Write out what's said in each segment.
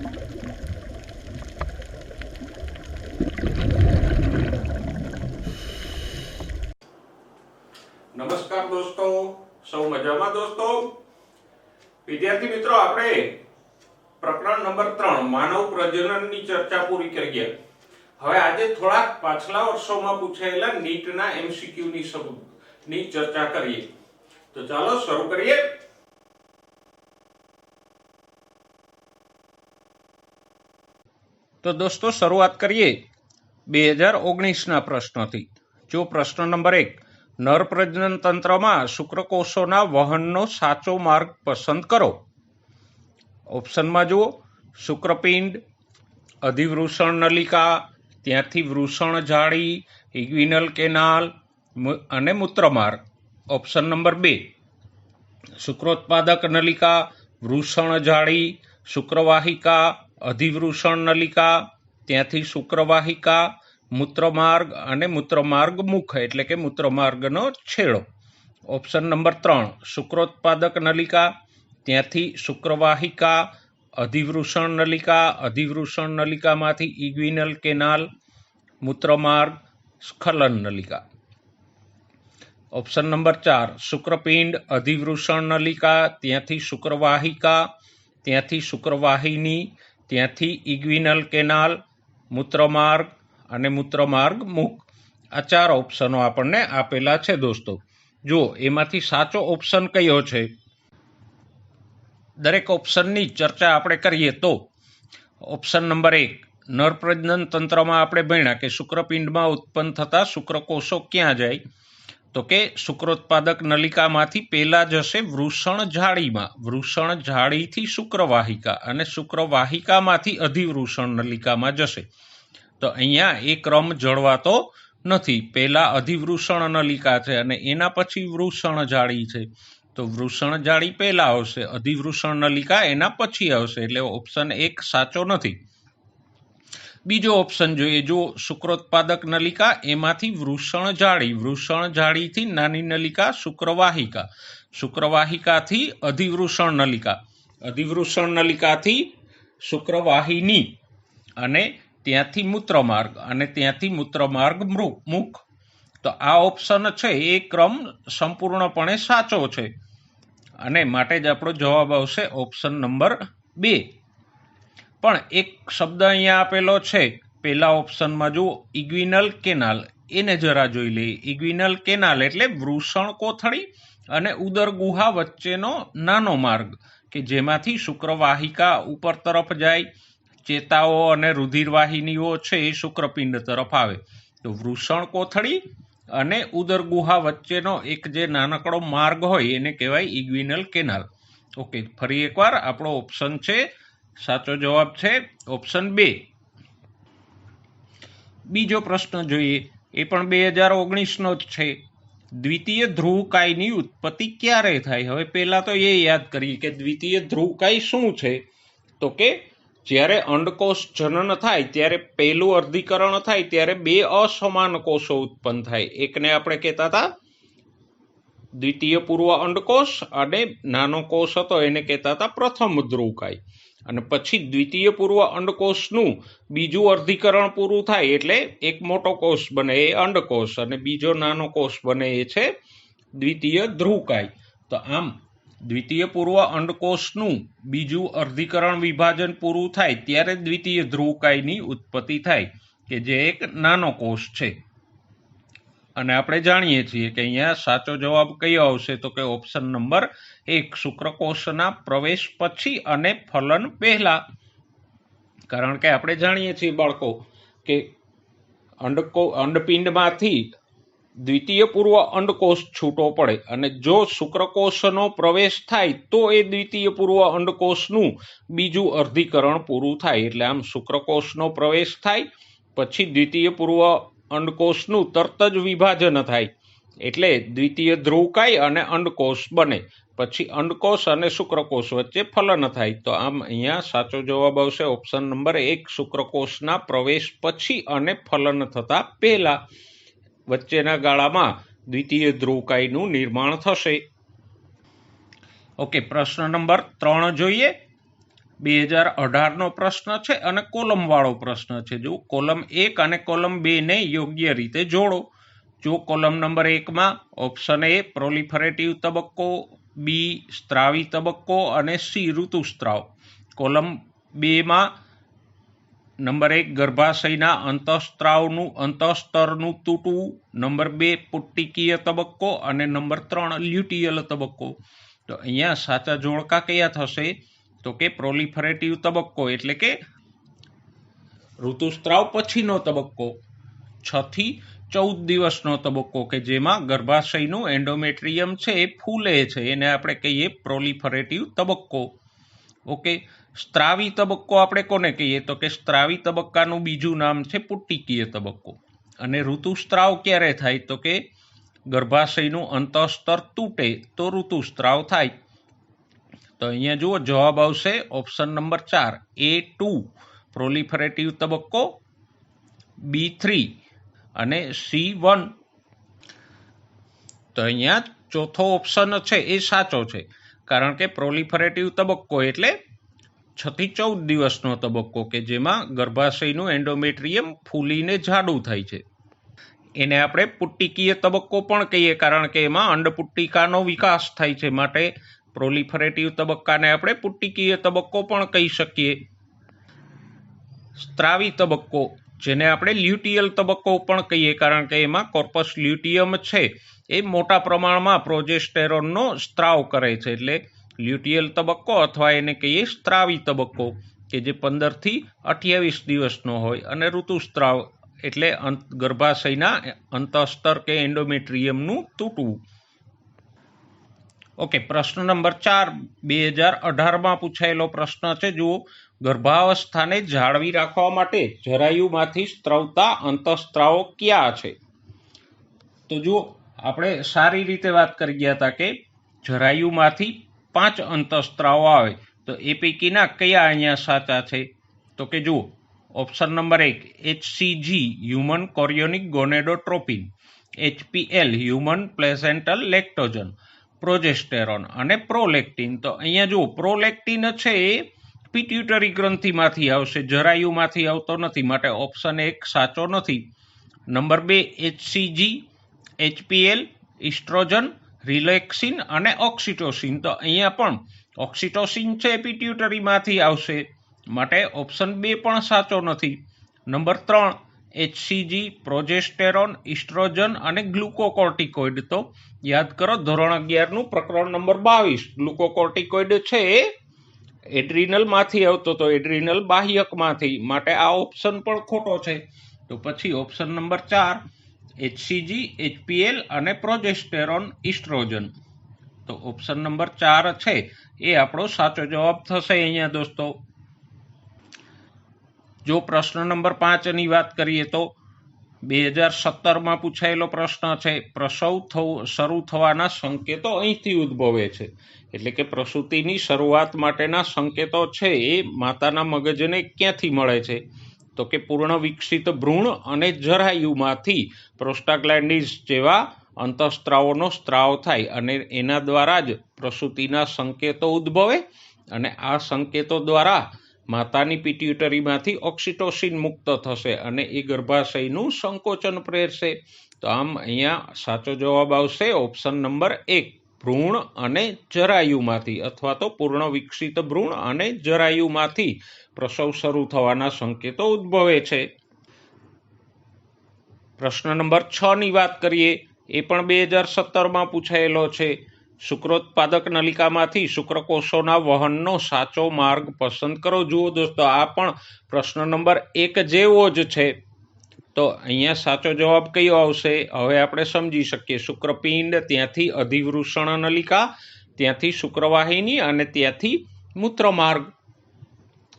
નમસ્કાર દોસ્તો, સૌ મજામાં દોસ્તો? વિદ્યાર્થી મિત્રો, આપણે પ્રકરણ નંબર 3 માનવ પ્રજનનની ચર્ચા પૂરી કરીએ. હવે આજે થોડાક પાછલા વર્ષોમાં પૂછાયેલા નીટના એમસીક્યુની ચર્ચા કરીએ. તો ચાલો શરૂ કરીએ. તો દોસ્તો, શરૂઆત કરીએ 2019ના પ્રશ્નથી. જો પ્રશ્ન નંબર 1, નર પ્રજનન તંત્રમાં શુક્રકોષોના વહનનો સાચો માર્ગ પસંદ કરો. ઓપ્શનમાં જુઓ: શુક્રપિંડ, અધિવૃષણ નલિકા, ત્યાંથી વૃષણ જાળી, ઇગ્વિનલ કેનાલ અને મૂત્રમાર્ગ. ઓપ્શન નંબર 2, શુક્રોત્પાદક નલિકા, વૃષણ જાળી, શુક્રવાહિકા, અધિવૃષણ નલિકા, ત્યાંથી શુક્રવાહિકા, મૂત્રમાર્ગ અને મૂત્રમાર્ગ મુખ એટલે કે મૂત્રમાર્ગનો છેડો. ઓપ્શન નંબર 3, શુક્રોત્પાદક નલિકા, ત્યાંથી શુક્રવાહિકા, અધિવૃષણ નલિકા, અધિવૃષણ નલિકામાંથી ઇગ્વિનલ કેનાલ, મૂત્રમાર્ગ, સ્ખલન નલિકા. ઓપ્શન નંબર 4, શુક્રપિંડ, અધિવૃષણ નલિકા, ત્યાંથી શુક્રવાહિકા, ત્યાંથી શુક્રવાહિની, ત્યાંથી ઇગ્વિનલ કેનાલ, મૂત્રમાર્ગ અને મૂત્રમાર્ગ મુખ. આ 4 ઓપ્શનો આપણને આપેલા છે દોસ્તો. જુઓ, એમાંથી સાચો ઓપ્શન કયો છે? દરેક ઓપ્શનની ચર્ચા આપણે કરીએ તો ઓપ્શન નંબર 1, નર પ્રજનન તંત્રમાં આપણે ભણ્યા કે શુક્રપિંડમાં ઉત્પન્ન થતા શુક્રકોષો ક્યાં જાય? તો કે શુક્રોત્પાદક નલિકામાંથી પહેલા જશે વૃષણ જાળીમાં, વૃષણ જાળીથી શુક્રવાહિકા અને શુક્રવાહિકામાંથી અધિવૃષણ નલિકામાં જશે. તો અહીંયા એ ક્રમ જળવાતો નથી. પહેલા અધિવૃષણ નલિકા છે અને એના પછી વૃષણ જાળી છે. તો વૃષણ જાળી પહેલા આવશે, અધિવૃષણ નલિકા એના પછી આવશે. એટલે ઓપ્શન 1 સાચો નથી. બીજો ઓપ્શન જોઈએ. જો શુક્રોત્પાદક નલિકા, એમાંથી વૃષણ જાળી, વૃષણ જાળીથી નાની નલિકા શુક્રવાહિકા, શુક્રવાહિકાથી અધિવૃષણ નલિકા, અધિવૃષણ નલિકાથી શુક્રવાહિની અને ત્યાંથી મૂત્રમાર્ગ અને ત્યાંથી મૂત્રમાર્ગ મુખ. તો આ ઓપ્શન છે એ ક્રમ સંપૂર્ણપણે સાચો છે અને માટે જ આપણો જવાબ આવશે ઓપ્શન નંબર 2. પણ એક શબ્દ અહીંયા આપેલો છે પહેલા ઓપ્શનમાં, જુઓ, ઇગ્વિનલ કેનાલ. એને જરા જોઈ લઈએ. ઇગ્વિનલ કેનાલ એટલે વૃષણ કોથળી અને ઉદર ગુહા વચ્ચેનો નાનો માર્ગ કે જેમાંથી શુક્રવાહિકા ઉપર તરફ જાય, ચેતાઓ અને રુધિરવાહિનીઓ છે એ શુક્રપિંડ તરફ આવે. તો વૃષણ કોથળી અને ઉદર ગુહા વચ્ચેનો એક જે નાનકડો માર્ગ હોય એને કહેવાય ઇગ્વિનલ કેનાલ. ઓકે, ફરી એકવાર આપણો ઓપ્શન છે, સાચો જવાબ છે ઓપ્શન 2. બીજો પ્રશ્ન જોઈએ. એ પણ 2019નો જ છે. દ્વિતીય ધ્રુવકાયની ઉત્પત્તિ ક્યારે થાય? હવે પહેલા તો એ યાદ કરીએ કે દ્વિતીય ધ્રુવકાય શું છે. તો કે જ્યારે અંડકોષ જનન થાય ત્યારે પહેલું અર્ધીકરણ થાય ત્યારે 2 અસમાન કોષો ઉત્પન્ન થાય. એકને આપણે કહેતા હતા દ્વિતીય પૂર્વ અંડકોષ અને નાનો કોષ હતો એને કહેતા હતા પ્રથમ ધ્રુવકાય. અને પછી દ્વિતીય પૂર્વ અંડકોષનું બીજું અર્ધીકરણ પૂરું થાય એટલે એક મોટો કોષ બને એ અંડકોષ અને બીજો નાનો કોષ બને એ છે દ્વિતીય ધ્રુવકાય. તો આમ દ્વિતીય પૂર્વ અંડકોષનું બીજું અર્ધીકરણ વિભાજન પૂરું થાય ત્યારે દ્વિતીય ધ્રુવકાયની ઉત્પત્તિ થાય કે જે એક નાનો કોષ છે. અને આપણે જાણીએ છીએ કે અહીંયા સાચો જવાબ કયો આવશે? તો કે ઓપ્શન નંબર 1, શુક્રકોષના પ્રવેશ પછી અને ફલન પહેલા. કારણ કે આપણે જાણીએ છીએ બાળકો કે અંડપિંડમાંથી દ્વિતીય પૂર્વ અંડકોષ છૂટો પડે અને જો શુક્રકોષનો પ્રવેશ થાય તો એ દ્વિતીય પૂર્વ અંડકોષનું બીજું અર્ધીકરણ પૂરું થાય. એટલે આમ શુક્રકોષનો પ્રવેશ થાય પછી દ્વિતીય પૂર્વ અંડકોષનું તરત જ વિભાજન થાય એટલે દ્વિતીય ધ્રુવકાય અને અંડકોષ બને. પછી અંડકોષ અને શુક્રકોષ વચ્ચે ફલન થાય. તો આમ અહીંયા સાચો જવાબ આવશે ઓપ્શન નંબર 1, શુક્રકોષના પ્રવેશ પછી અને ફલન થતા પહેલા વચ્ચેના ગાળામાં દ્વિતીય ધ્રુવકાયનું નિર્માણ થશે. ઓકે, પ્રશ્ન નંબર 3 જોઈએ. 2018નો પ્રશ્ન છે અને કોલમવાળો પ્રશ્ન છે. જો કોલમ 1 અને કોલમ 2 ને યોગ્ય રીતે જોડો. જો કોલમ નંબર 1માં ઓપ્શન એ પ્રોલિફરેટિવ તબક્કો, બી સ્ત્રાવી તબક્કો અને સી ઋતુસ્ત્રાવ. કોલમ 2માં નંબર 1 ગર્ભાશયના અંતઃસ્તરનું તૂટવું, નંબર 2 પુટ્ટિકીય તબક્કો અને નંબર 3 લ્યુટિયલ તબક્કો. તો અહીંયા સાચા જોડકા કયા થશે? તો કે પ્રોલિફરેટિવ તબક્કો એટલે કે ઋતુસ્ત્રાવ પછીનો તબક્કો, 6 થી 14 દિવસનો તબક્કો કે જેમાં ગર્ભાશયનું એન્ડોમેટ્રિયમ છે એ ફૂલે છે, એને આપણે કહીએ પ્રોલિફરેટિવ તબક્કો. ઓકે. સ્ત્રાવી તબક્કો આપણે કોને કહીએ? તો કે સ્ત્રાવી તબક્કાનું બીજું નામ છે પુટ્ટિકીય તબક્કો. અને ઋતુસ્ત્રાવ ક્યારે થાય? તો કે ગર્ભાશયનું અંતઃસ્તર તૂટે તો ઋતુસ્ત્રાવ થાય. તો અહીંયા જુઓ જવાબ આવશે ઓપ્શન નંબર 4 A2 પ્રોલિફરેટિવ તબક્કો, B3 અને C1. તો અહીંયા ચોથો ઓપ્શન છે એ સાચો છે, કારણ કે પ્રોલિફરેટિવ તબક્કો એટલે 6 થી 14 દિવસનો તબક્કો કે જેમાં ગર્ભાશયનું એન્ડોમેટ્રિયમ ફૂલીને જાડું થાય છે. એને આપણે પુટ્ટિકીય તબક્કો પણ કહીએ, કારણ કે એમાં અંડપુટ્ટિકાનો વિકાસ થાય છે, માટે પ્રોલિફરેટિવ તબક્કાને આપણે પુટ્ટિકીય તબક્કો પણ કહી શકીએ. સ્ત્રાવી તબક્કો, જેને આપણે લ્યુટિયલ તબક્કો પણ કહીએ, કારણ કે એમાં કોર્પસ લ્યુટિયમ છે એ મોટા પ્રમાણમાં પ્રોજેસ્ટેરોનનો સ્ત્રાવ કરે છે, એટલે લ્યુટિયલ તબક્કો અથવા એને કહીએ સ્ત્રાવી તબક્કો કે જે 15 થી 28 દિવસનો હોય. અને ઋતુસ્ત્રાવ એટલે ગર્ભાશયના અંતઃસ્તર કે એન્ડોમેટ્રિયમનું તૂટવું. ઓકે. પ્રશ્ન નંબર 4 2018માં પૂછાયેલો પ્રશ્ન છે. જુઓ, ગર્ભાવસ્થાને જાળવી રાખવા માટે જરાયુમાંથી સ્ત્રવતા અંતઃસ્ત્રાવો કયા છે? તો જુઓ, આપણે સારી રીતે વાત કરી ગયા હતા કે જરાયુમાંથી 5 અંતઃસ્ત્રાવો આવે, તો એ પૈકીના કયા અહીંયા સાચા છે? તો કે જુઓ, option number 1 HCG human chorionic gonadotropin, HPL human placental lactogen, progesterone અને પ્રોલેક્ટિન. તો અહીંયા જુઓ, પ્રોલેક્ટિન છે એ પિટ્યુટરી ગ્રંથિમાંથી આવશે, જરાયુમાંથી આવતો નથી, માટે ઓપ્શન 1 સાચો નથી. નંબર 2 HCG, HPL, ઇસ્ટ્રોજન, રિલેક્સિન અને ઓક્સિટોસિન. તો અહીંયા પણ ઓક્સિટોસિન છે પિટ્યુટરીમાંથી આવશે, માટે ઓપ્શન 2 પણ સાચો નથી. નંબર 3 HCG, પ્રોજેસ્ટેરોન, ઇસ્ટ્રોજન અને ગ્લુકોકોર્ટિકોઇડ. તો યાદ કરો ધોરણ 11નું પ્રકરણ નંબર 22, ગ્લુકોકોર્ટિકોઇડ છે એ એડ્રિનલમાંથી આવતો તો એડ્રિનલ બાહ્યકમાંથી, માટે આ ઓપ્શન પણ ખોટો છે. તો પછી ઓપ્શન નંબર 4 HCG, HPL અને પ્રોજેસ્ટેરોન, ઇસ્ટ્રોજન. તો ઓપ્શન નંબર 4 છે એ આપણો સાચો જવાબ થશે અહીંયા દોસ્તો. જો પ્રશ્ન નંબર 5ની વાત કરીએ તો 2017માં પૂછાયેલો પ્રશ્ન છે. પ્રસવ શરૂ થવાના સંકેતો અહીંથી ઉદ્ભવે છે, એટલે કે પ્રસૂતિની શરૂઆત માટેના સંકેતો છે એ માતાના મગજને ક્યાંથી મળે છે? તો કે પૂર્ણ વિકસિત ભ્રૂણ અને જરાયુમાંથી પ્રોસ્ટાગ્લેન્ડિન્સ જેવા અંતઃસ્ત્રાવોનો સ્ત્રાવ થાય અને એના દ્વારા જ પ્રસૂતિના સંકેતો ઉદ્ભવે, અને આ સંકેતો દ્વારા માતાની પિટ્યુટરીમાંથી ઓક્સિટોસિન મુક્ત થશે અને એ ગર્ભાશયનું સંકોચન પ્રેરશે. તો આમ અહીંયા સાચો જવાબ આવશે ઓપ્શન નંબર 1 ભ્રૂણ અને જરાયુમાંથી, અથવા તો પૂર્ણ વિકસિત ભ્રૂણ અને જરાયુમાંથી પ્રસવ શરૂ થવાના સંકેતો ઉદ્ભવે છે. પ્રશ્ન નંબર 6ની વાત કરીએ, એ પણ 2017માં પૂછાયેલો છે. શુક્રોત્પાદક નલિકામાંથી શુક્રકોષોના વહનનો સાચો માર્ગ પસંદ કરો. જુઓ દોસ્તો, આ પણ પ્રશ્ન નંબર 1 જેવો જ છે. તો અહીંયા સાચો જવાબ કયો આવશે? હવે આપણે સમજી શકીએ. શુક્રપિંડ, ત્યાંથી અધિવૃષણ નલિકા, ત્યાંથી શુક્રવાહિની અને ત્યાંથી મૂત્રમાર્ગ.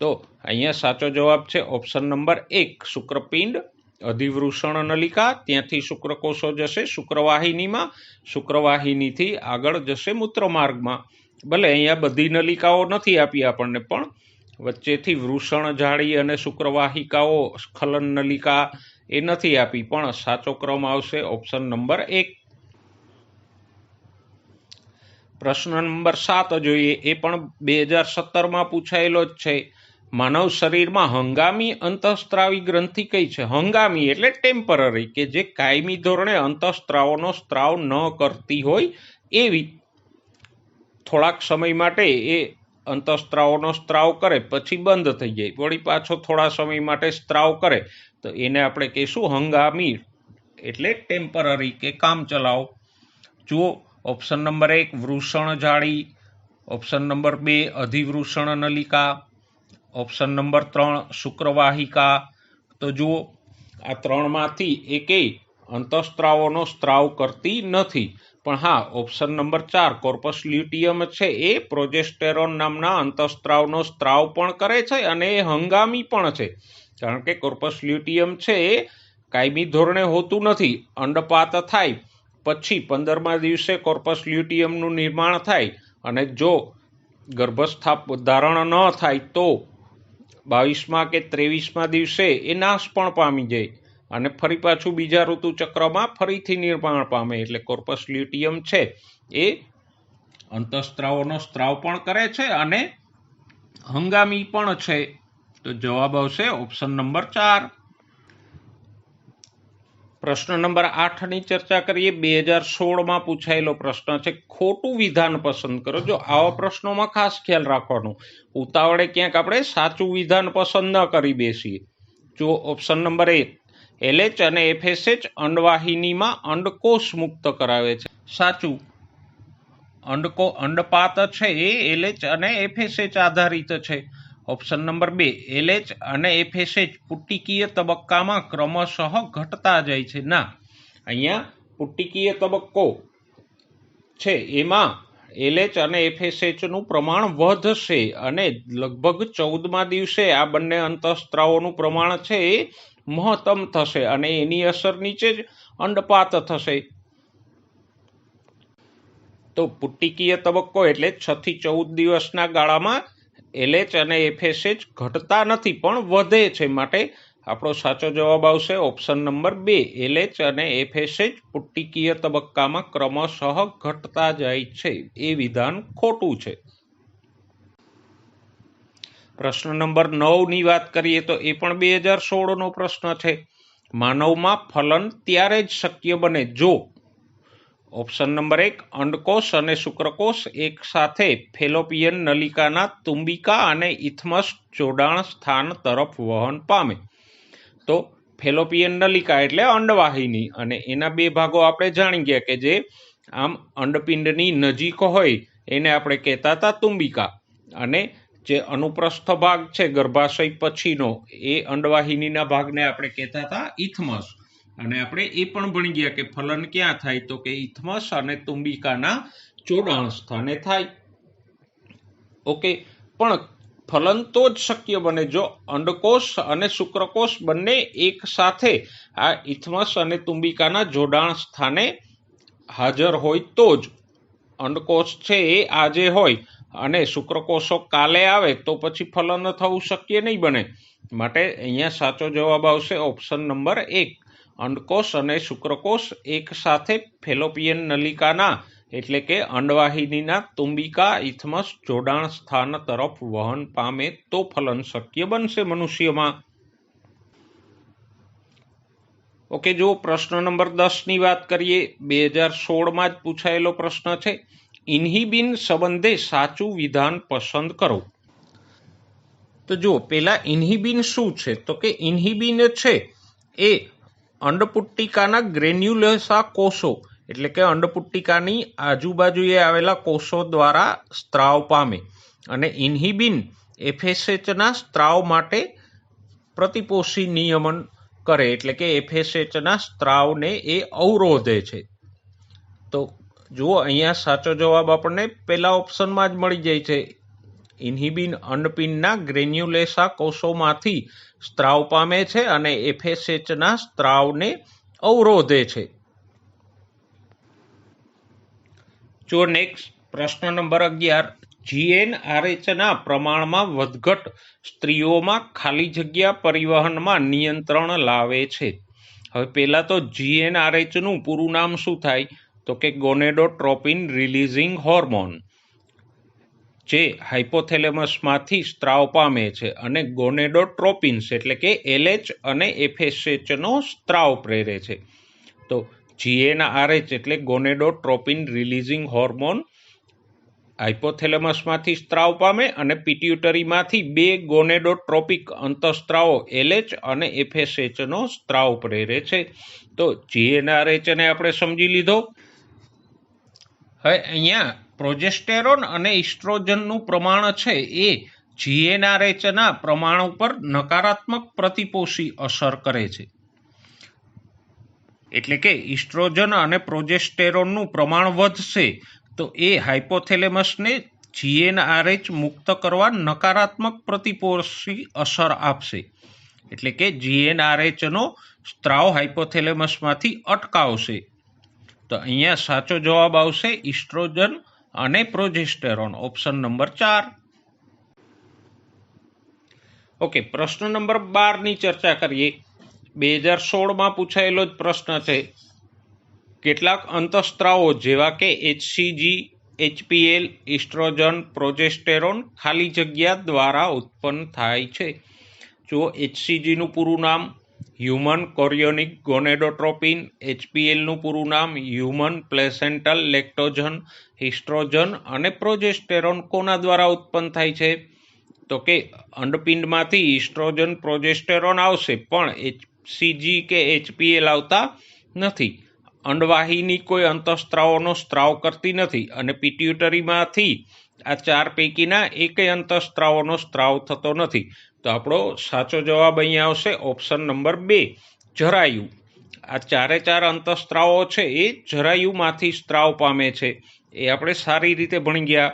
તો અહીંયા સાચો જવાબ છે ઓપ્શન નંબર 1 શુક્રપિંડ, અધિવૃષણ નલિકા, ત્યાંથી શુક્રકોષો જશે શુક્રવાહિનીમાં, શુક્રવાહિનીથી આગળ જશે મૂત્રમાર્ગમાં. ભલે અહીંયા બધી નલિકાઓ નથી આપી આપણને, પણ વચ્ચેથી વૃષણ જાળી અને શુક્રવાહિકાઓ સ્ખલન નલિકા એ નથી આપી, પણ સાચો ક્રમ આવશે ઓપ્શન નંબર 1. પ્રશ્ન નંબર 7 જોઈએ, એ પણ 2017માં પૂછાયેલો જ છે. માનવ શરીરમાં હંગામી અંતઃસ્ત્રાવી ગ્રંથિ કઈ છે? હંગામી એટલે ટેમ્પરરી, કે જે કાયમી ધોરણે અંતઃસ્ત્રાવોનો સ્ત્રાવ ન કરતી હોય એવી. થોડાક સમય માટે એ અંતઃસ્ત્રાવોનો સ્ત્રાવ કરે પછી બંધ થઈ જાય, વળી પાછો થોડા સમય માટે સ્ત્રાવ કરે, તો એને આપણે કહીશું હંગામી, એટલે ટેમ્પરરી કે કામચલાઉ. જુઓ, ઓપ્શન નંબર 1 વૃષણ જાળી, ઓપ્શન નંબર 2 અધિવૃષણ નલિકા, ઓપ્શન નંબર 3 શુક્રવાહિકા. તો જુઓ, આ ત્રણમાંથી એકેય અંતઃસ્ત્રાવોનો સ્ત્રાવ કરતી નથી. પણ હા, ઓપ્શન નંબર 4 કોર્પસ લ્યુટિયમ છે, એ પ્રોજેસ્ટેરોન નામના અંતઃસ્ત્રાવનો સ્ત્રાવ પણ કરે છે અને એ હંગામી પણ છે. કારણ કે કોર્પસ લ્યુટિયમ છે એ કાયમી ધોરણે હોતું નથી. અંડપાત થાય પછી 15મા દિવસે કોર્પસ લ્યુટિયમનું નિર્માણ થાય, અને જો ગર્ભસ્થાપ ધારણ ન થાય તો 22મા કે 23મા દિવસે એ નાશ પણ પામી જાય અને ફરી પાછું બીજા ઋતુચક્રમાં ફરીથી નિર્માણ પામે. એટલે કોર્પસ લ્યુટિયમ છે એ અંતઃસ્ત્રાવોનો સ્ત્રાવ પણ કરે છે અને હંગામી પણ છે. તો જવાબ આવશે ઓપ્શન નંબર 4. પ્રશ્ન નંબર 8ની ચર્ચા કરીએ. 2016માં પૂછાયેલો પ્રશ્ન છે, ખોટું વિધાન પસંદ કરો. જો આવા પ્રશ્નોમાં ખાસ ખ્યાલ રાખવાનો, ઉતાવળે ક્યાંક આપણે સાચું વિધાન પસંદ ન કરી બેસીએ. જો ઓપ્શન નંબર 1 LH અને FSH અંડવાહિનીમાં અંડકોષ મુક્ત કરાવે છે. સાચું. અંડપાત છે એ LH અને FSH આધારિત છે. ઓપ્શન નંબર 2 LH અને FSH પુટ્ટિકીય તબક્કામાં ક્રમશઃ ઘટતા જાય છે. ના, અહીંયા પુટ્ટિકીય તબક્કો છે એમાં LH અને FSHનું પ્રમાણ વધશે અને લગભગ 14મા દિવસે આ બંને અંતઃસ્ત્રાવોનું પ્રમાણ છે એ મહત્તમ થશે અને એની અસર નીચે જ અંડપાત થશે. તો પુટ્ટિકીય તબક્કો એટલે 6 થી 14 દિવસના ગાળામાં LH અને FSH ઘટતા નથી પણ વધે છે. માટે આપણો સાચો જવાબ આવશે ઓપ્શન નંબર 2 LH અને FSH પુટ્ટિકીય તબક્કામાં ક્રમશઃ ઘટતા જાય છે. એ વિધાન ખોટું છે. પ્રશ્ન નંબર 9ની વાત કરીએ તો એ પણ 2016નો પ્રશ્ન છે. માનવમાં ફલન ત્યારે જ શક્ય બને જો ઓપ્શન નંબર 1 અંડકોષ અને શુક્રકોષ એક સાથે ફેલોપિયન નલિકાના તુંબિકા અને ઇથમસ જોડાણ સ્થાન તરફ વહન પામે. તો ફેલોપિયન નલિકા એટલે અંડવાહિની, અને એના બે ભાગો આપણે જાણી ગયા કે જે આમ અંડપિંડની નજીક હોય એને આપણે કહેતા હતા તુંબિકા, અને જે અનુપ્રસ્થ ભાગ છે ગર્ભાશય પછીનો એ અંડવાહિનીના ભાગને આપણે કહેતા હતા ઇથમસ. અને આપણે એ પણ ભણી ગયા કે ફલન ક્યાં થાય, તો કે ઇથમસ અને તુંબિકાના જોડાણ સ્થાને થાય. ઓકે, પણ ફલન તો જ શક્ય બને જો અંડકોષ અને શુક્રકોષ બંને એક સાથે આ ઇથમસ અને તુંબિકાના જોડાણ સ્થાને હાજર હોય તો જ. અંડકોષ છે એ આજે હોય અને શુક્રકોષો કાલે આવે તો પછી ફલન થવું શક્ય નહીં બને. માટે અહીંયા સાચો જવાબ આવશે ઓપ્શન નંબર 1 અંડકોષ અને શુક્રકોષ એક સાથે ફેલોપિયન નલિકાના એટલે કે અંડવાહિનીના તુંબિકા ઇથમસ જોડાણ સ્થાન તરફ વહન પામે તો ફલન શક્ય બનશે મનુષ્યમાં. ઓકે, જો પ્રશ્ન નંબર 10ની વાત કરીએ. 2016માં જ પૂછાયેલો પ્રશ્ન છે. ઇન્હિબિન સંબંધે સાચું વિધાન પસંદ કરો. તો જો પેલા ઇન્હિબિન શું છે, તો કે ઇન્હિબિન છે એ અંડપુટ્ટિકાના ગ્રેન્યુલોસા કોષો એટલે કે અંડપુટ્ટિકાની આજુબાજુએ આવેલા કોષો દ્વારા સ્ત્રાવ પામે, અને ઇન્હિબિન FSHના સ્ત્રાવ માટે પ્રતિપોષી નિયમન કરે એટલે કે FSHના સ્ત્રાવને એ અવરોધે છે. તો જુઓ, અહીંયા સાચો જવાબ આપણને પહેલા ઓપ્શનમાં જ મળી જાય છે. ઇન્હિબિન અંડપિંડના ગ્રેન્યુલેસા કોષોમાંથી સ્ત્રાવ પામે છે અને FSHના સ્ત્રાવને અવરોધે છે. જો નેક્સ્ટ પ્રશ્ન નંબર 11. GnRHના પ્રમાણમાં વધઘટ સ્ત્રીઓમાં ખાલી જગ્યા પરિવહનમાં નિયંત્રણ લાવે છે. હવે પહેલા તો GnRHનું પૂરું નામ શું થાય, તો કે ગોનેડોટ્રોપિન રિલીઝિંગ હોર્મોન, જે હાઇપોથેલેમસમાંથી સ્ત્રાવ પામે છે અને ગોનેડોટ્રોપિન્સ એટલે કે LH અને FSHનો સ્ત્રાવ પ્રેરે છે. તો GnRH એટલે ગોનેડોટ્રોપિન રિલીઝિંગ હોર્મોન હાઇપોથેલેમસમાંથી સ્ત્રાવ પામે અને પિટ્યુટરીમાંથી બે ગોનેડોટ્રોપિક અંતઃસ્ત્રાવો LH અને FSHનો સ્ત્રાવ પ્રેરે છે. તો GnRH ને આપણે સમજી લીધો. હવે અહીંયા પ્રોજેસ્ટેરોન અને ઇસ્ટ્રોજનનું પ્રમાણ છે એ GnRHના પ્રમાણ ઉપર નકારાત્મક પ્રતિપોષી અસર કરે છે. એટલે કે ઇસ્ટ્રોજન અને પ્રોજેસ્ટેરોનનું પ્રમાણ વધશે તો એ હાઇપોથેલેમસને GnRH મુક્ત કરવા નકારાત્મક પ્રતિપોષી અસર આપશે. એટલે કે GnRHનો સ્ત્રાવ હાઇપોથેલેમસમાંથી અટકાવશે. તો અહીંયા સાચો જવાબ આવશે ઇસ્ટ્રોજન અને પ્રોજેસ્ટેરોન, ઓપ્શન નંબર 4. ઓકે, પ્રશ્ન નંબર 12ની ચર્ચા કરીએ. 2016માં પૂછાયેલો જ પ્રશ્ન છે. કેટલાક અંતઃસ્ત્રાવો જેવા કે HCG, HPL, ઇસ્ટ્રોજન, પ્રોજેસ્ટેરોન ખાલી જગ્યા દ્વારા ઉત્પન્ન થાય છે. જો HCGનું પૂરું નામ હ્યુમન કોરિયોનિક ગોનેડોટ્રોપિન, HPLનું પૂરું નામ હ્યુમન પ્લેસેન્ટલ લેક્ટોજન, ઇસ્ટ્રોજન અને પ્રોજેસ્ટેરોન કોના દ્વારા ઉત્પન્ન થાય છે? તો કે અંડપિંડમાંથી ઇસ્ટ્રોજન પ્રોજેસ્ટેરોન આવશે, પણ HCG કે HPL આવતા નથી. અંડવાહિની કોઈ અંતઃસ્ત્રાવોનો સ્ત્રાવ કરતી નથી અને પિટ્યુટરીમાંથી આ ચાર પૈકીના એકેય અંતઃસ્ત્રાવોનો સ્ત્રાવ થતો નથી. તો આપણો સાચો જવાબ અહીંયા આવશે ઓપ્શન નંબર 2, જરાયુ. આ ચારે ચાર અંતઃસ્ત્રાવો છે એ જરાયુમાંથી સ્ત્રાવ પામે છે. એ આપણે સારી રીતે ભણી ગયા.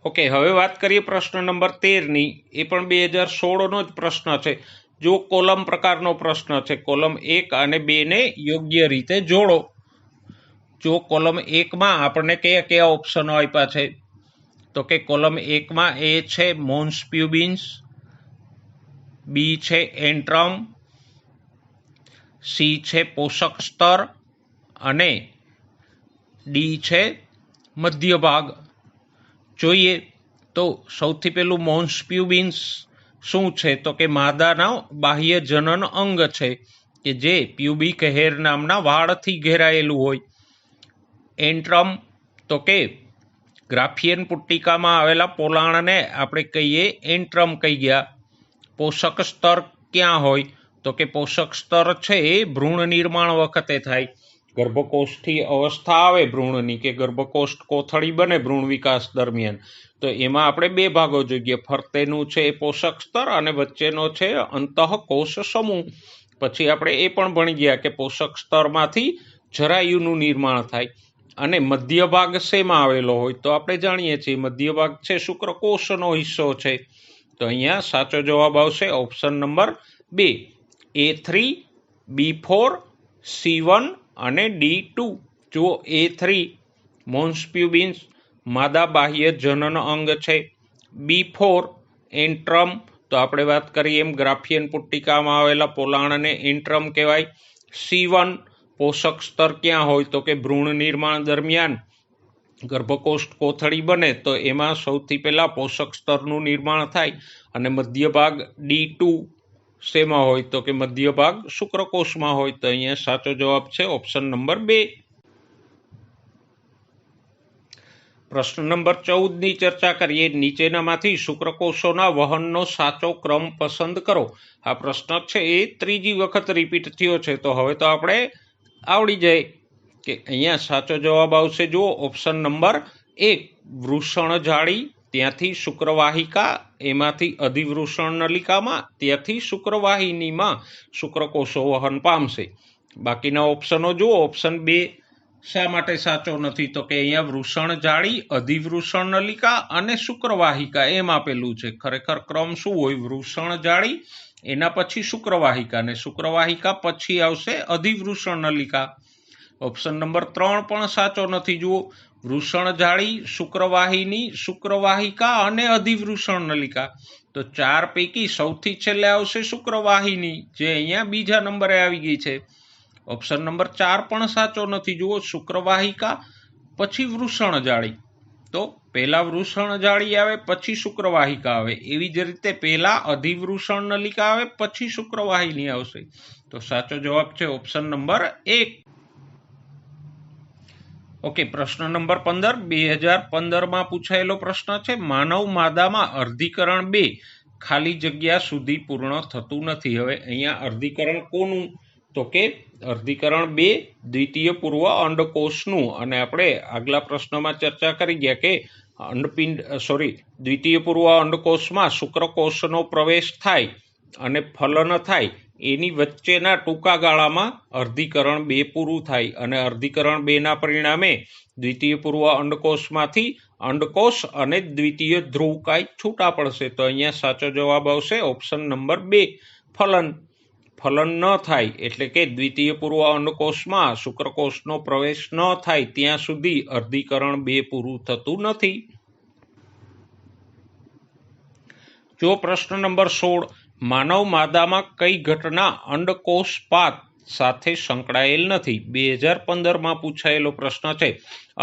ઓકે, હવે વાત કરીએ પ્રશ્ન નંબર 13ની. એ પણ 2016નો જ પ્રશ્ન છે. જો કોલમ પ્રકારનો પ્રશ્ન છે. કોલમ 1 અને 2ને યોગ્ય રીતે જોડો. જો કોલમ 1માં આપણને કયા કયા ઓપ્શનો આપ્યા છે? તો કે કોલમ 1માં એ છે મોન્સ પ્યુબિન્સ, બી છે એન્ટ્રમ, સી છે પોષક સ્તર અને ડી છે મધ્ય ભાગ. જોઈએ તો સૌથી પહેલું મોન્સ પ્યુબિન્સ શું છે? તો કે માદાનો બાહ્ય જનન અંગ છે કે જે પ્યુબિક હેર નામના વાળથી ઘેરાયેલું હોય. એન્ટ્રમ તો કે ગ્રાફિયન પુટ્ટિકામાં આવેલા પોલાણને આપણે કહીએ એન્ટ્રમ કહી ગયા. પોષક સ્તર ક્યાં હોય? તો કે પોષક સ્તર છે એ ભ્રૂણ નિર્માણ વખતે થાય. ગર્ભકોષ્ઠી અવસ્થા આવે ભ્રૂણની, કે ગર્ભકોષ્ઠ કોથળી બને ભ્રૂણ વિકાસ દરમિયાન, તો એમાં આપણે બે ભાગો જોઈએ. ફરતેનું છે એ પોષક સ્તર અને વચ્ચેનો છે અંતઃકોષ સમૂહ. પછી આપણે એ પણ ભણી ગયા કે પોષક સ્તરમાંથી જરાયુનું નિર્માણ થાય. અને મધ્ય ભાગ શેમાં આવેલો હોય? તો આપણે જાણીએ છીએ મધ્ય ભાગ છે શુક્રકોષનો હિસ્સો છે. તો અહીંયા સાચો જવાબ આવશે option number 2, A3, B4, C1 અને D2. જો A3 મોન્સ પ્યુબિન્સ માદા બાહ્ય જનન અંગ છે. B4 એન્ટ્રમ, તો આપણે વાત કરીએ એમ ગ્રાફિયન પુટ્ટિકામાં આવેલા પોલાણને એન્ટ્રમ કહેવાય. C1 પોષક સ્તર ક્યાં હોય? તો કે ભ્રૂણ નિર્માણ દરમિયાન ગર્ભકોષ્ઠ કોથળી બને તો એમાં સૌથી પહેલા પોષક સ્તરનું નિર્માણ થાય. અને મધ્ય ભાગ D2 શેમાં હોય? તો કે મધ્ય ભાગ શુક્રકોષમાં હોય. તો અહીંયા સાચો જવાબ છે ઓપ્શન નંબર 2. પ્રશ્ન નંબર 14ની ચર્ચા કરીએ. નીચેનામાંથી શુક્રકોષોના વહનનો સાચો ક્રમ પસંદ કરો. આ પ્રશ્ન છે એ ત્રીજી વખત રિપીટ થયો છે, તો હવે તો આપણે આવડી જાય કે અહીંયા સાચો જવાબ આવશે. જુઓ ઓપ્શન નંબર 1, વૃષણ જાળી, ત્યાંથી શુક્રવાહિકા, એમાંથી અધિવૃષણ નલિકામાં, ત્યાંથી શુક્રવાહિનીમાં શુક્રકોષો વહન પામશે. બાકીના ઓપ્શનો જુઓ. ઓપ્શન 2 શા માટે સાચો નથી? તો કે અહીંયા વૃષણ જાળી, અધિવૃષણ નલિકા અને શુક્રવાહિકા એમ આપેલું છે. ખરેખર ક્રમ શું હોય? વૃષણ જાળી, એના પછી શુક્રવાહિકા, અને શુક્રવાહિકા પછી આવશે અધિવૃષણ નલિકા. ઓપ્શન નંબર 3 પણ સાચો નથી. જુઓ, વૃષણ જાળી, શુક્રવાહિની, શુક્રવાહિકા અને અધિવૃષણ નલિકા. તો ચાર પૈકી સૌથી છેલ્લે આવશે શુક્રવાહિની, જે અહીંયા બીજા નંબરે આવી ગઈ છે. ઓપ્શન નંબર 4 પણ સાચો નથી. જુઓ, શુક્રવાહિકા પછી વૃષણ જાળી, તો પહેલા વૃષણ જાળી આવે પછી શુક્રવાહિકા આવે. એવી જ રીતે પહેલા અધિવૃષણ નલિકા આવે પછી શુક્રવાહિની આવશે. તો સાચો જવાબ છે ઓપ્શન નંબર 1. ઓકે, પ્રશ્ન નંબર 15 2015માં પૂછાયેલો પ્રશ્ન છે. માનવ માદામાં અર્ધીકરણ 2 ખાલી જગ્યા સુધી પૂર્ણ થતું નથી. હવે અહીંયા અર્ધીકરણ કોનું? તો કે અર્ધીકરણ 2 દ્વિતીય પૂર્વ અંડકોષનું. અને આપણે આગલા પ્રશ્નમાં ચર્ચા કરી ગયા કે દ્વિતીય પૂર્વ અંડકોષમાં શુક્રકોષનો પ્રવેશ થાય અને ફલન થાય એની વચ્ચેના ટૂંકા ગાળામાં અર્ધીકરણ 2 પૂરું થાય અને અર્ધીકરણ 2ના પરિણામે દ્વિતીય પૂર્વ અંડકોષમાંથી અંડકોષ અને દ્વિતીય ધ્રુવકાય છૂટા પડશે. તો અહીંયા સાચો જવાબ આવશે ઓપ્શન નંબર 2, ફલન. ફલન ન થાય એટલે કે દ્વિતીય પૂર્વ અંડકોષમાં શુક્રકોષનો પ્રવેશ ન થાય ત્યાં સુધી અર્ધીકરણ 2 પૂરું થતું નથી. જો પ્રશ્ન નંબર 16, માનવ માદામાં કઈ ઘટના અંડકોષપાત સાથે સંકળાયેલ નથી? 2015માં પૂછાયેલો પ્રશ્ન છે.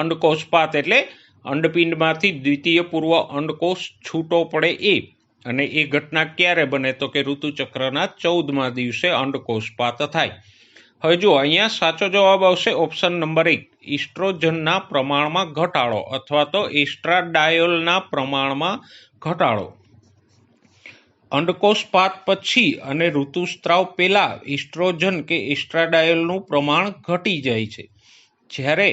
અંડકોષપાત એટલે અંડપિંડમાંથી દ્વિતીય પૂર્વ અંડકોષ છૂટો પડે એ. અને એ ઘટના ક્યારે બને? તો કે ઋતુચક્રના 14મા દિવસે અંડકોષપાત થાય. હવે જો અહીંયા સાચો જવાબ આવશે ઓપ્શન નંબર 1, ઇસ્ટ્રોજનના પ્રમાણમાં ઘટાડો અથવા તો એસ્ટ્રાડાયોલના પ્રમાણમાં ઘટાડો. અંડકોષપાત પછી અને ઋતુસ્ત્રાવ પહેલા ઇસ્ટ્રોજન કે એસ્ટ્રાડાયોલનું પ્રમાણ ઘટી જાય છે, જ્યારે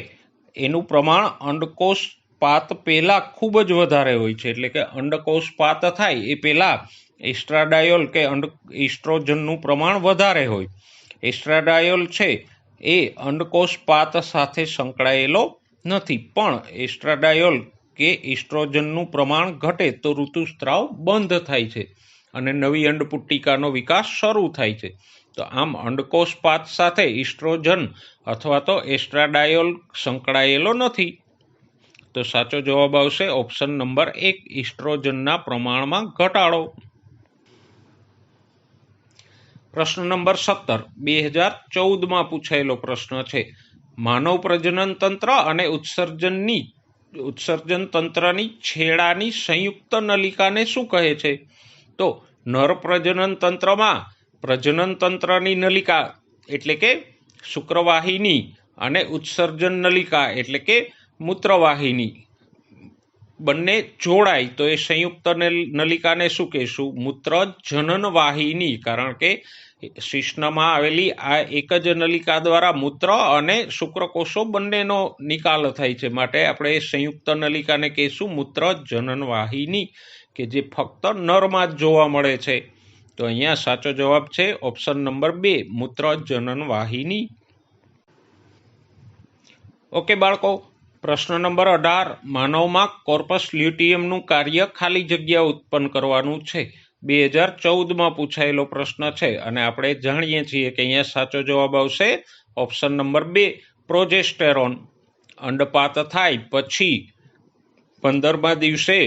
એનું પ્રમાણ અંડકોષપાત પહેલા ખૂબ જ વધારે હોય છે. એટલે કે અંડકોષપાત થાય એ પહેલા એસ્ટ્રાડાયોલ કે ઇસ્ટ્રોજનનું પ્રમાણ વધારે હોય. એસ્ટ્રાડાયોલ છે એ અંડકોષપાત સાથે સંકળાયેલો નથી, પણ એસ્ટ્રાડાયોલ કે ઇસ્ટ્રોજનનું પ્રમાણ ઘટે તો ઋતુસ્ત્રાવ બંધ થાય છે અને નવી અંડપુટ્ટિકાનો વિકાસ શરૂ થાય છે. તો આમ અંડકોષપાત સાથે ઇસ્ટ્રોજન અથવા તો એસ્ટ્રાડાયોલ સંકળાયેલો નથી. તો સાચો જવાબ આવશે ઓપ્શન નંબર 1, ઇસ્ટ્રોજનના પ્રમાણમાં ઘટાડો. પ્રશ્ન નંબર 17 2014માં પૂછાયેલો પ્રશ્ન છે. માનવ પ્રજનન તંત્ર અને ઉત્સર્જન તંત્રની છેડાની સંયુક્ત નલિકાને શું કહે છે? તો નર પ્રજનન તંત્રમાં પ્રજનન તંત્રની નલિકા એટલે કે શુક્રવાહિની અને ઉત્સર્જન નલિકા એટલે કે મૂત્રવાહિની બંને જોડાય તો એ સંયુક્ત નલિકાને શું કહેશું? મૂત્રજનન વાહિની. કારણ કે શિશ્નમાં આવેલી આ એક જ નલિકા દ્વારા મૂત્ર અને શુક્રકોષો બંનેનો નિકાલ થાય છે, માટે આપણે સંયુક્ત નલિકાને કહીશું મૂત્રજનન વાહિની, કે જે ફક્ત નરમાં જ જોવા મળે છે. તો અહીંયા સાચો જવાબ છે ઓપ્શન નંબર 2, મૂત્રજનન વાહિની. ઓકે બાળકો, પ્રશ્ન નંબર 18, માનવમાં કોર્પસ લ્યુટિયમનું કાર્ય ખાલી જગ્યા ઉત્પન્ન કરવાનું છે. 2014માં પૂછાયેલો પ્રશ્ન છે અને આપણે જાણીએ છીએ કે અહીંયા સાચો જવાબ આવશે ઓપ્શન નંબર 2, પ્રોજેસ્ટેરોન. અંડપાત થાય પછી 15મા દિવસે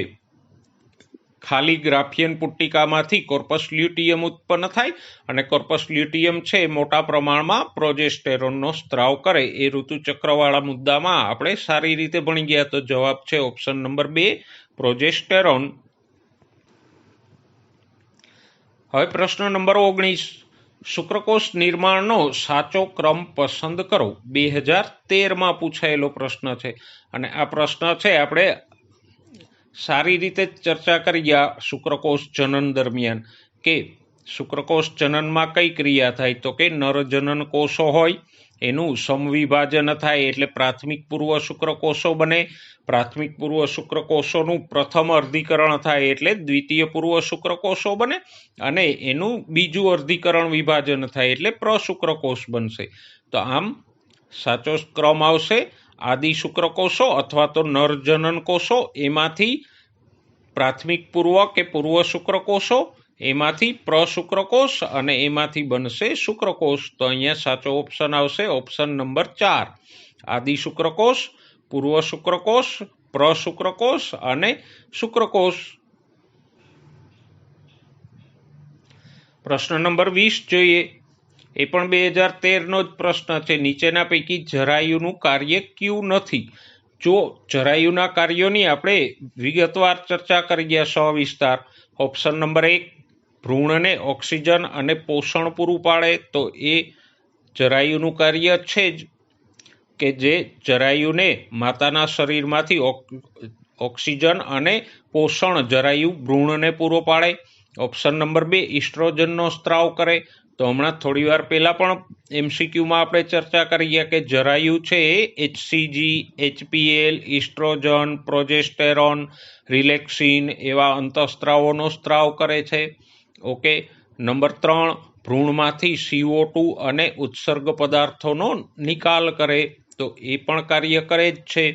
ખાલી ગ્રાફિયન પુટ્ટિકામાંથી કોર્પસ લ્યુટિયમ ઉત્પન્ન થાય અને કોર્પસ લ્યુટિયમ છે મોટા પ્રમાણમાં પ્રોજેસ્ટેરોનનો સ્ત્રાવ કરે. એ ઋતુચક્રવાળા મુદ્દામાં આપણે સારી રીતે ભણી ગયા. તો જવાબ છે ઓપ્શન નંબર 2, પ્રોજેસ્ટેરોન. હવે પ્રશ્ન નંબર 19, શુક્રકોષ નિર્માણનો સાચો ક્રમ પસંદ કરો. 2013માં પૂછાયેલો પ્રશ્ન છે અને આ પ્રશ્ન છે આપણે સારી રીતે ચર્ચા કરી ગયા શુક્રકોષ જનન દરમિયાન કે શુક્રકોષ જનનમાં કઈ ક્રિયા થાય? તો કે નરજનન કોષો હોય એનું સમવિભાજન થાય એટલે પ્રાથમિક પૂર્વ શુક્રકોષો બને. પ્રાથમિક પૂર્વ શુક્રકોષોનું પ્રથમ અર્ધીકરણ થાય એટલે દ્વિતીય પૂર્વ શુક્રકોષો બને અને એનું બીજું અર્ધીકરણ વિભાજન થાય એટલે પ્રશુક્રકોષ બનશે. તો આમ સાચો ક્રમ આવશે આદિ શુક્રકોષો અથવા તો નરજનન કોષો, એમાંથી પ્રાથમિક પૂર્વ કે પૂર્વ શુક્રકોષો, એમાંથી પ્રશુક્રકોષ અને એમાંથી બનશે શુક્રકોષ. તો અહીંયા સાચો ઓપ્શન આવશે ઓપ્શન નંબર 4, આદિ શુક્રકોષ, પૂર્વ શુક્રકોષ, પ્રશુક્રકોષ અને શુક્રકોષ. પ્રશ્ન નંબર 20 જોઈએ. એ પણ 2013નો જ પ્રશ્ન છે। નીચેના પૈકી જરાયુનું કાર્ય કયું નથી? જો જરાયુના કાર્યોની આપણે વિગતવાર ચર્ચા કરી ગયા સવિસ્તાર। ઓપ્શન નંબર 1, ભ્રૂણને ઓક્સિજન અને પોષણ પૂરું પાડે, તો એ જરાયુનું કાર્ય છે જ કે જે જરાયુને માતાના શરીરમાંથી ઓક્સિજન અને પોષણ જરાયુ ભ્રૂણને પૂરો પાડે। ઓપ્શન નંબર 2, ઇસ્ટ્રોજનનો સ્ત્રાવ કરે, તો હમણાં થોડી વાર પહેલા પણ MCQમાં આપણે ચર્ચા કરી ગયા કે જરાયુ છે એ HCG, HPL, ઇસ્ટ્રોજન, પ્રોજેસ્ટેરોન, રિલેક્સિન એવા અંતઃસ્ત્રાવોનો સ્ત્રાવ કરે છે। ઓકે, નંબર 3, ભ્રૂણમાંથી CO2 અને ઉત્સર્ગ પદાર્થોનો નિકાલ કરે, તો એ પણ કાર્ય કરે જ છે।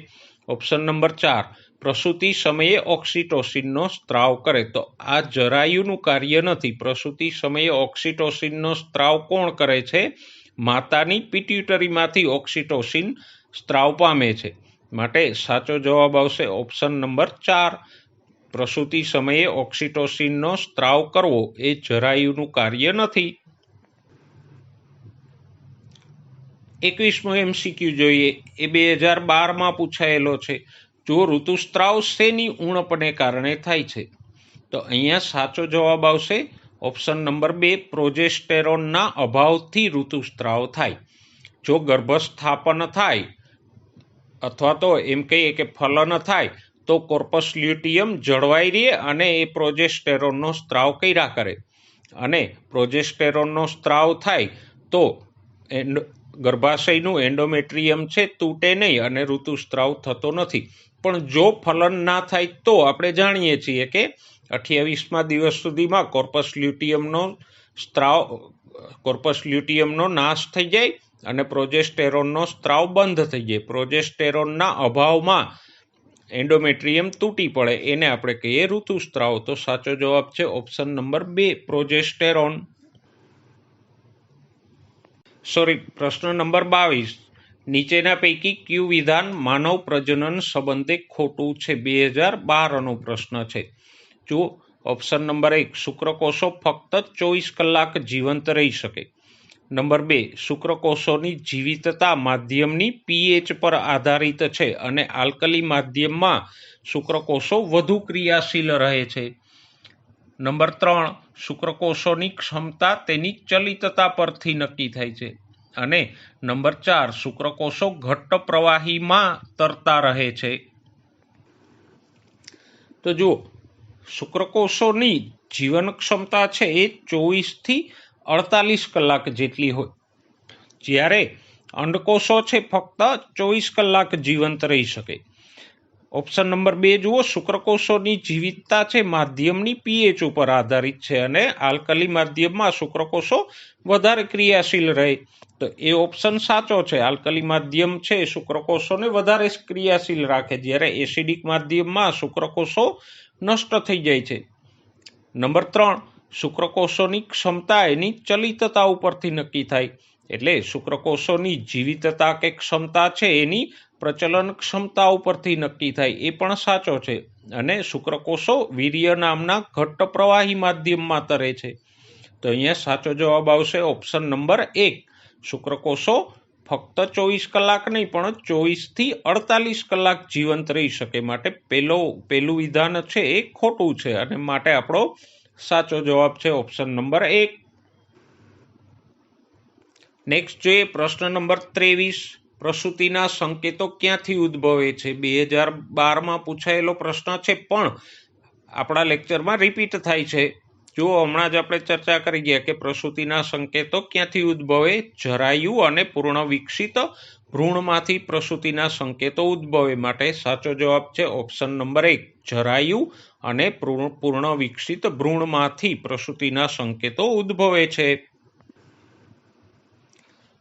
ઓપ્શન નંબર 4, પ્રસૂતિ સમયે ઓક્સિટોસિનનો સ્ત્રાવ કરે, તો આ જરાયુનું કાર્ય નથી। પ્રસૂતિ સમયે ઓક્સિટોસિનનો સ્ત્રાવ કોણ કરે છે? માતાની પિટ્યુટરીમાંથી ઓક્સિટોસિન સ્ત્રાવ પામે છે। માટે સાચો જવાબ આવશે ઓપ્શન નંબર 4, પ્રસૂતિ સમયે ઓક્સિટોસિનનો સ્ત્રાવ કરવો એ જરાયુનું કાર્ય નથી। 21મો MCQ જોઈએ, એ 2012માં પૂછાયેલો છે। જો ઋતુસ્ત્રાવ શેની ઉણપને કારણે થાય છે? તો અહીંયા સાચો જવાબ આવશે ઓપ્શન નંબર 2, પ્રોજેસ્ટેરોનના અભાવથી ઋતુસ્ત્રાવ થાય। જો ગર્ભસ્થાપન થાય અથવા તો એમ કહીએ કે ફલન થાય તો કોર્પસ લ્યુટિયમ જળવાઈ રહે અને એ પ્રોજેસ્ટેરોનનો સ્ત્રાવ કર્યા કરે, અને પ્રોજેસ્ટેરોનનો સ્ત્રાવ થાય તો ગર્ભાશયનું એન્ડોમેટ્રિયમ છે તૂટે નહીં અને ઋતુસ્ત્રાવ થતો નથી। પણ જો ફલન ના થાય તો આપણે જાણીએ છીએ કે 28મા દિવસ સુધીમાં કોર્પસ લ્યુટિયમનો નાશ થઈ જાય અને પ્રોજેસ્ટેરોનનો સ્ત્રાવ બંધ થઈ જાય। પ્રોજેસ્ટેરોનના અભાવમાં એન્ડોમેટ્રિયમ તૂટી પડે, એને આપણે કહીએ ઋતુસ્ત્રાવ। તો સાચો જવાબ છે ઓપ્શન નંબર 2, પ્રોજેસ્ટેરોન। પ્રશ્ન નંબર 22, નીચેના પૈકી કયું વિધાન માનવ પ્રજનન સંબંધે ખોટું છે? 2012નો પ્રશ્ન છે। જો ઓપ્શન નંબર 1, શુક્રકોષો ફક્ત 24 કલાક જીવંત રહી શકે। નંબર 2, શુક્રકોષોની જીવિતતા માધ્યમની pH પર આધારિત છે અને આલ્કલી માધ્યમમાં શુક્રકોષો વધુ ક્રિયાશીલ રહે છે। નંબર 3, શુક્રકોષોની ક્ષમતા તેની ચલિતતા પરથી નક્કી થાય છે। અને નંબર 4, શુક્રકોષો ઘટ્ટ પ્રવાહીમાં તરતા રહે છે। તો જુઓ, શુક્રકોષોની જીવન ક્ષમતા છે એ 24 થી 48 કલાક જેટલી હોય, જ્યારે અંડકોષો છે ફક્ત 24 કલાક જીવંત રહી શકે। ઓપ્શન નંબર 2 જુઓ, શુક્રકોષોની જીવિતતા છે માધ્યમની pH ઉપર આધારિત છે અને આલ્કલી માધ્યમમાં શુક્રકોષો વધારે ક્રિયાશીલ રહે, તો એ ઓપ્શન સાચો છે। આલ્કલી માધ્યમ છે શુક્રકોષોને વધારે ક્રિયાશીલ રાખે, જ્યારે એસિડિક માધ્યમમાં શુક્રકોષો નષ્ટ થઈ જાય છે। નંબર 3, શુક્રકોષોની ક્ષમતા એની ચલિતતા ઉપરથી નક્કી થાય, એટલે શુક્રકોષોની જીવિતતા કે ક્ષમતા છે એની પ્રચલન ક્ષમતા ઉપરથી નક્કી થાય, એ પણ સાચો છે। અને શુક્રકોષો વીર્ય નામના ઘટ્ટ પ્રવાહી માધ્યમમાં તરે છે, તો અહીંયા સાચો જવાબ આવશે ઓપ્શન નંબર 1, શુક્રકોષો ફક્ત 24 કલાક નહીં પણ 24 થી 48 કલાક જીવંત રહી શકે। માટે પેલું વિધાન છે એ ખોટું છે અને માટે આપણો સાચો જવાબ છે ઓપ્શન નંબર 1। નેક્સ્ટ જોઈએ પ્રશ્ન નંબર 23, પ્રસૂતિના સંકેતો ક્યાંથી ઉદ્ભવે છે? 2012માં પૂછાયેલો પ્રશ્ન છે પણ આપણા લેક્ચરમાં રિપીટ થાય છે। જો હમણાં જ આપણે ચર્ચા કરી ગયા કે પ્રસૂતિના સંકેતો ક્યાંથી ઉદ્ભવે? જરાયુ અને પૂર્ણ વિકસિત ભ્રૂણમાંથી પ્રસૂતિના સંકેતો ઉદ્ભવે। માટે સાચો જવાબ છે ઓપ્શન નંબર 1, જરાયુ અને પૂર્ણ વિકસિત ભ્રૂણમાંથી પ્રસૂતિના સંકેતો ઉદ્ભવે છે।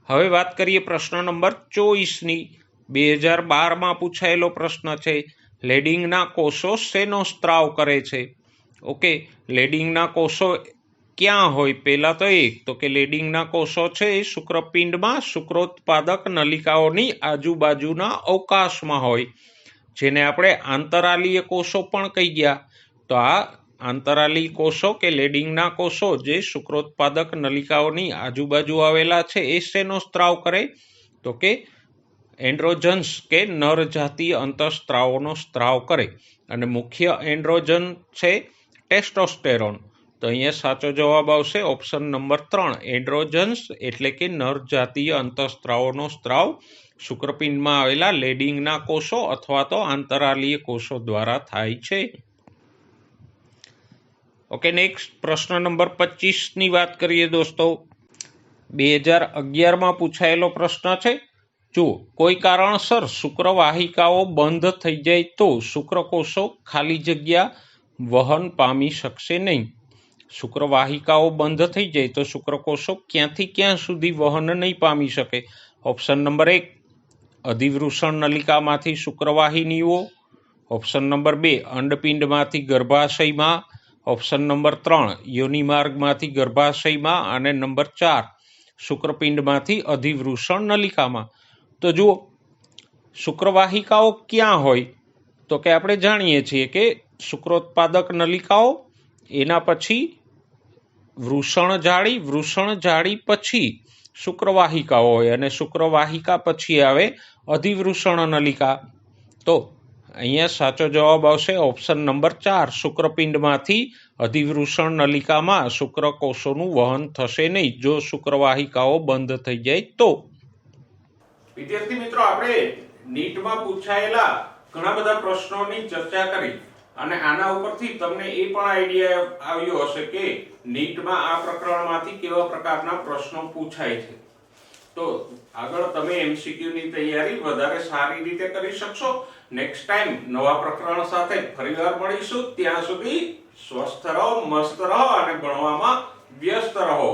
હવે વાત કરીએ પ્રશ્ન નંબર 24ની। 2012માં પૂછાયેલો પ્રશ્ન છે, લેડિંગના કોષો શેનો સ્ત્રાવ કરે છે? ઓકે, લેડિંગના કોષો ક્યાં હોય? પહેલા તો કે લેડિંગના કોષો છે એ શુક્રપિંડમાં શુક્રોત્પાદક નલિકાઓની આજુબાજુના અવકાશમાં હોય, જેને આપણે આંતરાલીય કોષો પણ કહી ગયા। તો આ આંતરાલી કોષો કે લેડિંગના કોષો જે શુક્રોત્પાદક નલિકાઓની આજુબાજુ આવેલા છે એ શેનો સ્ત્રાવ કરે? તો કે એન્ડ્રોજન્સ કે નર જાતીય અંતઃસ્ત્રાવોનો સ્ત્રાવ કરે. અને મુખ્ય એન્ડ્રોજન છે ટેસ્ટોસ્ટેરોન. તો અહીંયા સાચો જવાબ આવશે ઓપ્શન નંબર 3, એન્ડ્રોજન્સ એટલે કે નર જાતીય અંતઃસ્ત્રાવોનો સ્ત્રાવ શુક્રપિંડમાં આવેલા લેડિંગના કોષો અથવા તો આંતરાલીય કોષો દ્વારા થાય છે. ઓકે, નેક્સ્ટ પ્રશ્ન નંબર 25ની વાત કરીએ દોસ્તો. 2011માં પૂછાયેલો પ્રશ્ન છે. જુઓ, કોઈ કારણસર શુક્રવાહિકાઓ બંધ થઈ જાય તો શુક્રકોષો ખાલી જગ્યા વહન પામી શકશે નહીં. શુક્રવાહિકાઓ બંધ થઈ જાય તો શુક્રકોષો ક્યાંથી ક્યાં સુધી વહન નહીં પામી શકે? ઓપ્શન નંબર 1, અધિવૃષણ નલિકામાંથી શુક્રવાહિનીઓ. ઓપ્શન નંબર 2, અંડપિંડમાંથી ગર્ભાશયમાં. ઓપ્શન નંબર 3, યોનિમાર્ગમાંથી ગર્ભાશયમાં. અને નંબર 4, શુક્રપિંડમાંથી અધિવૃષણ નલિકામાં. તો જુઓ, શુક્રવાહિકાઓ ક્યાં હોય? તો કે આપણે જાણીએ છીએ કે શુક્રોત્પાદક નલિકાઓ, એના પછી વૃષણ જાળી પછી શુક્રવાહિકાઓ હોય અને શુક્રવાહિકા પછી આવે અધિવૃષણ નલિકા. તો અહીંયા સાચો જવાબ આવશે ઓપ્શન નંબર 4, શુક્રપિંડમાંથી અધિવૃષણ નલિકામાં શુક્રકોષોનું વહન થશે નહીં જો શુક્રવાહિકાઓ બંધ થઈ જાય તો. વિદ્યાર્થી મિત્રો, આપણે નીટમાં પૂછાયેલા ઘણા બધા પ્રશ્નોની ચર્ચા કરી અને આના ઉપરથી તમને એ પણ આઈડિયા આવ્યો હશે કે નીટમાં આ પ્રકરણમાંથી કેવા પ્રકારના પ્રશ્નો પૂછાય છે. તો આગળ તમે MCQ ની તૈયારી વધારે સારી રીતે કરી શકશો. નેક્સ્ટ ટાઈમ નવા પ્રકરણ સાથે ફરીવાર મળીશું. ત્યાં સુધી સ્વસ્થ રહો, મસ્ત રહો અને ભણવામાં વ્યસ્ત રહો.